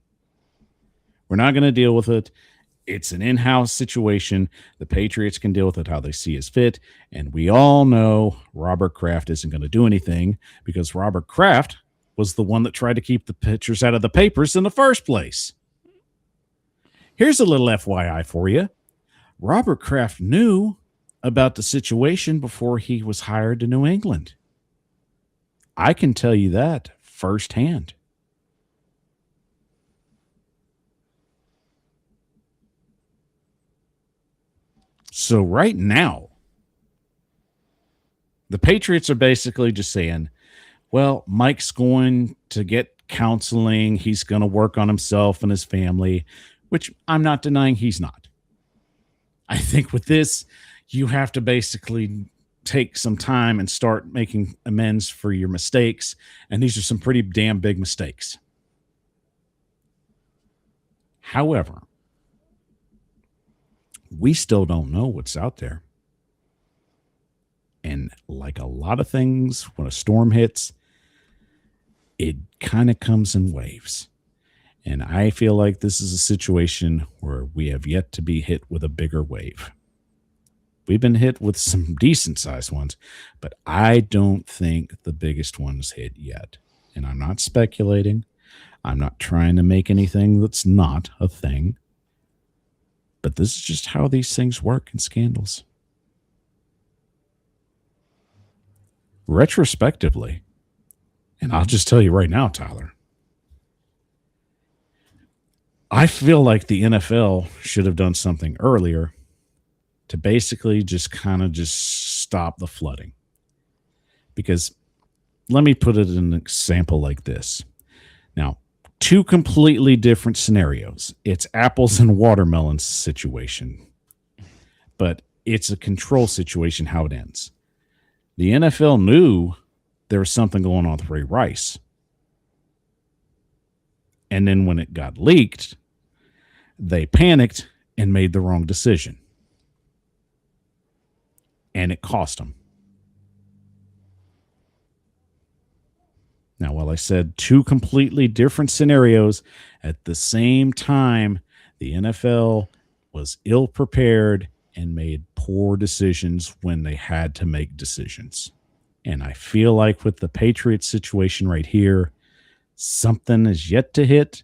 We're not going to deal with it. It's an in-house situation. The Patriots can deal with it how they see as fit. And we all know Robert Kraft isn't going to do anything because Robert Kraft was the one that tried to keep the pictures out of the papers in the first place. Here's a little FYI for you. Robert Kraft knew about the situation before he was hired to New England. I can tell you that firsthand. So right now, the Patriots are basically just saying, well, Mike's going to get counseling. He's going to work on himself and his family, which I'm not denying he's not. I think with this, you have to basically take some time and start making amends for your mistakes. And these are some pretty damn big mistakes. However, we still don't know what's out there. And like a lot of things, when a storm hits, it kind of comes in waves. And I feel like this is a situation where we have yet to be hit with a bigger wave. We've been hit with some decent sized ones, but I don't think the biggest one's hit yet. And I'm not speculating. I'm not trying to make anything that's not a thing. But this is just how these things work in scandals. Retrospectively, and I'll just tell you right now, Tyler, I feel like the NFL should have done something earlier to basically just stop the flooding. Because let me put it in an example like this. Now, two completely different scenarios. It's apples and watermelons situation, but it's a control situation how it ends. The NFL knew there was something going on with Ray Rice. And then when it got leaked, they panicked and made the wrong decision. And it cost them. Now, while I said two completely different scenarios, at the same time, the NFL was ill-prepared and made poor decisions when they had to make decisions. And I feel like with the Patriots situation right here, something is yet to hit,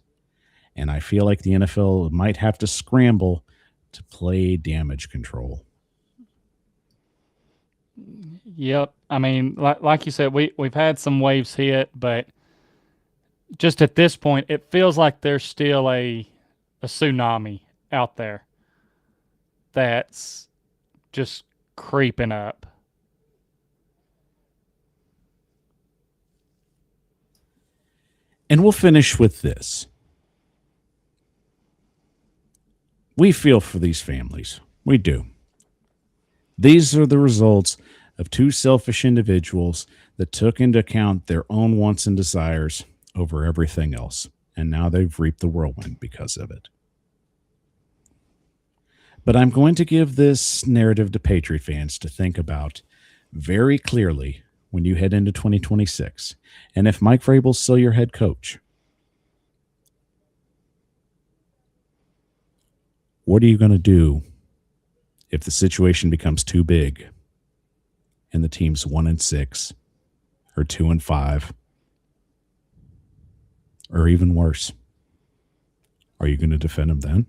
and I feel like the NFL might have to scramble to play damage control. Yep. I mean, like you said, we've had some waves hit, but just at this point, it feels like there's still a tsunami out there that's just creeping up. And we'll finish with this. We feel for these families. We do. These are the results of two selfish individuals that took into account their own wants and desires over everything else. And now they've reaped the whirlwind because of it. But I'm going to give this narrative to Patriot fans to think about very clearly when you head into 2026. And if Mike Vrabel's still your head coach, what are you going to do if the situation becomes too big and the team's 1-6 or 2-5 or even worse? Are you going to defend him then?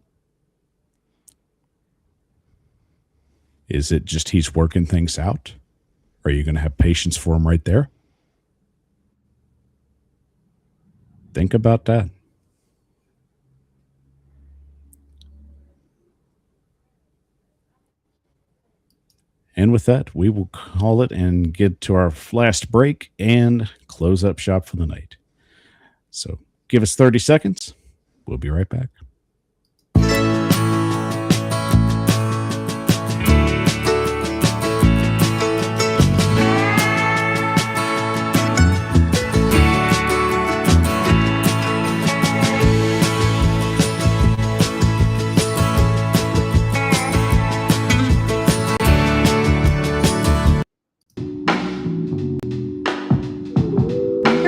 Is it just he's working things out? Are you going to have patience for him right there? Think about that. And with that, we will call it and get to our last break and close up shop for the night. So give us 30 seconds. We'll be right back.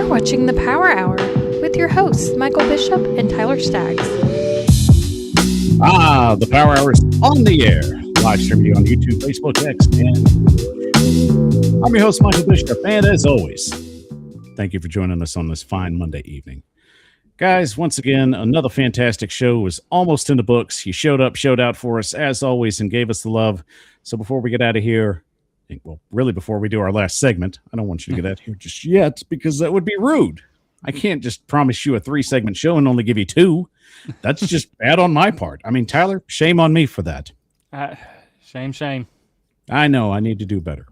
Watching the Power Hour with your hosts, Michael Bishop and Tyler Staggs. The Power Hour is on the air. Live streaming on YouTube, Facebook, X, and I'm your host, Michael Bishop. And as always, thank you for joining us on this fine Monday evening. Guys, once again, another fantastic show was almost in the books. You showed up, showed out for us, as always, and gave us the love. So before we get out of here, well, really before we do our last segment, I don't want you to get out of here just yet because that would be rude. I can't just promise you a 3-segment show and only give you 2. That's just bad on my part. I mean, Tyler, shame on me for that. Shame. I know. I need to do better.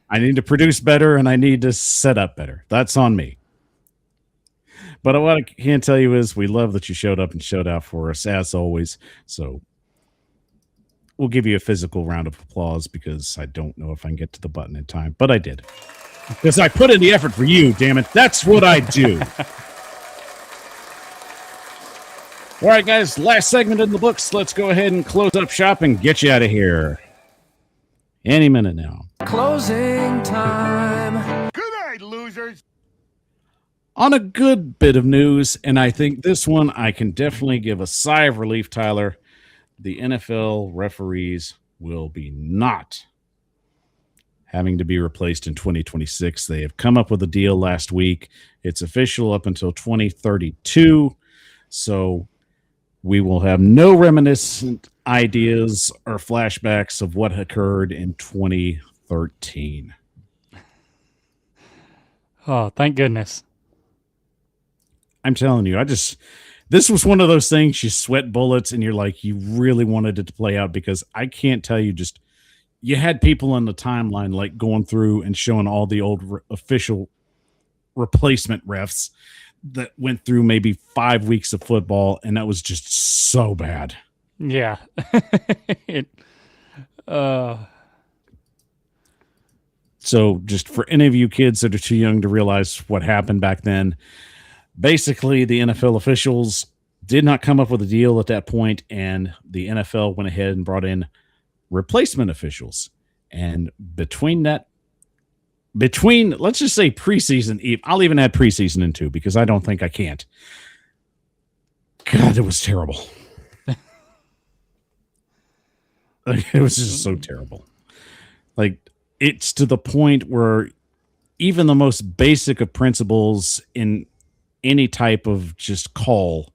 I need to produce better, and I need to set up better. That's on me. But what I can tell you is we love that you showed up and showed out for us, as always. So we'll give you a physical round of applause because I don't know if I can get to the button in time, but I did. Because I put in the effort for you, damn it. That's what I do. All right, guys, last segment in the books. Let's go ahead and close up shop and get you out of here. Any minute now. Closing time. Good night, losers. On a good bit of news, and I think this one I can definitely give a sigh of relief, Tyler. The NFL referees will be not having to be replaced in 2026. They have come up with a deal last week. It's official up until 2032. So we will have no reminiscent ideas or flashbacks of what occurred in 2013. Oh, thank goodness. I'm telling you, this was one of those things you sweat bullets and you're like, you really wanted it to play out because I can't tell you you had people on the timeline like going through and showing all the old official replacement refs that went through maybe 5 weeks of football, and that was just so bad. Yeah. So just for any of you kids that are too young to realize what happened back then, basically the NFL officials did not come up with a deal at that point, and the NFL went ahead and brought in replacement officials. And between let's just say preseason, I'll even add preseason into because I don't think I can't. God, it was terrible. It was just so terrible. Like, it's to the point where even the most basic of principles in any type of just call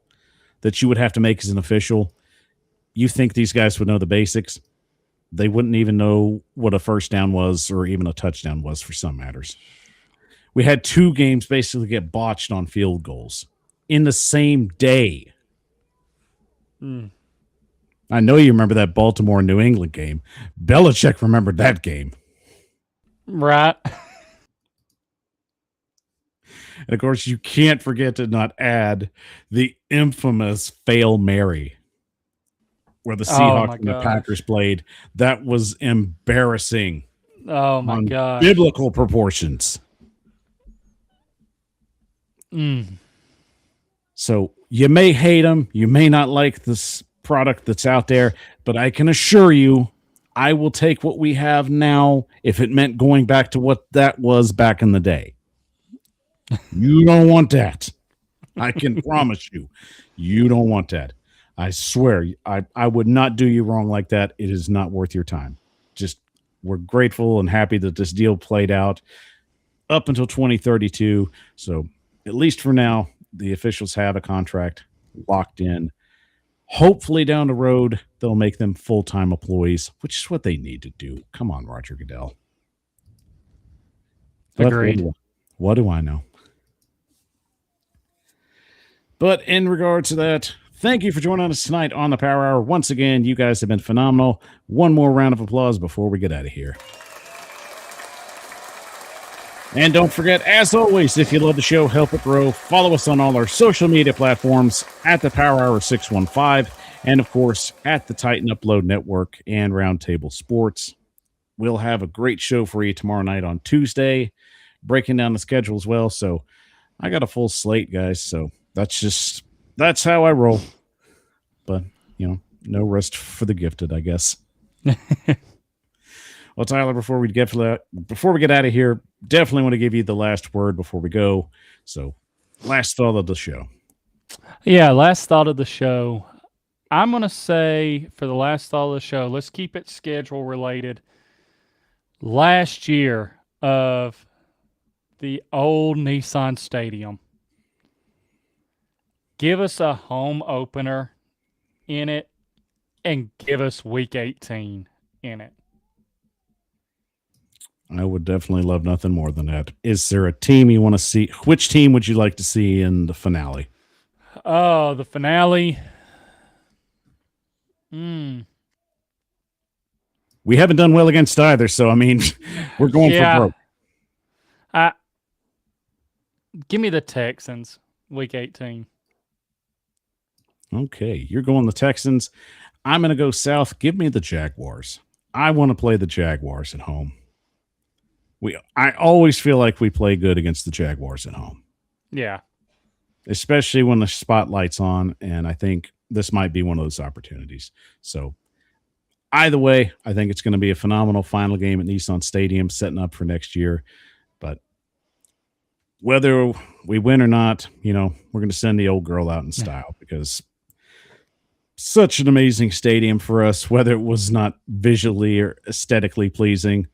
that you would have to make as an official, you think these guys would know the basics? They wouldn't even know what a first down was or even a touchdown was for some matters. We had 2 games basically get botched on field goals in the same day. I know you remember that Baltimore New England game. Belichick remembered that game. Right. And of course, you can't forget to not add the infamous Fail Mary, where the Seahawks and the Packers played. That was embarrassing. Oh, my God. Biblical proportions. So you may hate them. You may not like this product that's out there, but I can assure you, I will take what we have now if it meant going back to what that was back in the day. You don't want that. I can promise you, you don't want that. I swear, I would not do you wrong like that. It is not worth your time. Just, we're grateful and happy that this deal played out up until 2032. So at least for now, the officials have a contract locked in. Hopefully down the road, they'll make them full-time employees, which is what they need to do. Come on, Roger Goodell. Agreed. What do I know? But in regard to that, thank you for joining us tonight on the Power Hour. Once again, you guys have been phenomenal. One more round of applause before we get out of here. And don't forget, as always, if you love the show, help it grow. Follow us on all our social media platforms at the Power Hour 615, and of course at the Titan Upload Network and Roundtable Sports. We'll have a great show for you tomorrow night on Tuesday, breaking down the schedule as well. So I got a full slate, guys. So that's how I roll. But, no rest for the gifted, I guess. Well, Tyler, before we get out of here, definitely want to give you the last word before we go. So, last thought of the show. Yeah, last thought of the show. I'm going to say for the last thought of the show, let's keep it schedule related. Last year of the old Nissan Stadium, give us a home opener in it and give us week 18 in it. I would definitely love nothing more than that. Is there a team you want to see? Which team would you like to see in the finale? Oh, the finale. Hmm. We haven't done well against either, so I mean, we're going for broke. Give me the Texans, week 18. Okay, you're going the Texans. I'm going to go south. Give me the Jaguars. I want to play the Jaguars at home. I always feel like we play good against the Jaguars at home. Yeah. Especially when the spotlight's on, and I think this might be one of those opportunities. So either way, I think it's going to be a phenomenal final game at Nissan Stadium, setting up for next year. But whether we win or not, we're going to send the old girl out in style because such an amazing stadium for us, whether it was not visually or aesthetically pleasing,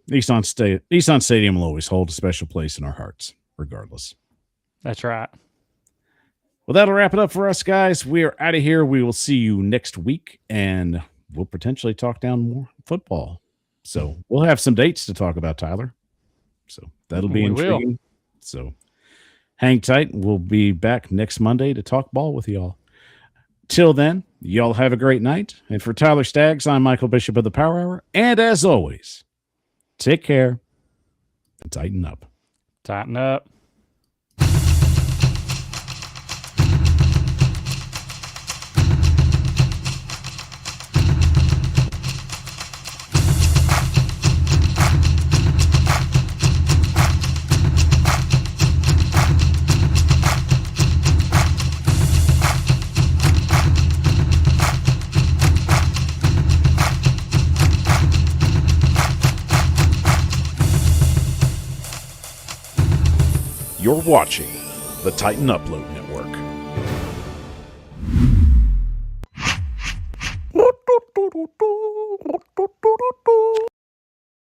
Nissan Stadium will always hold a special place in our hearts, regardless. That's right. Well, that'll wrap it up for us, guys. We are out of here. We will see you next week, and we'll potentially talk down more football. So we'll have some dates to talk about, Tyler. So that'll be intriguing. So hang tight. We'll be back next Monday to talk ball with y'all. Till then, y'all have a great night. And for Tyler Staggs, I'm Michael Bishop of the Power Hour. And as always, take care and tighten up. Tighten up. You're watching the Titan Upload Network.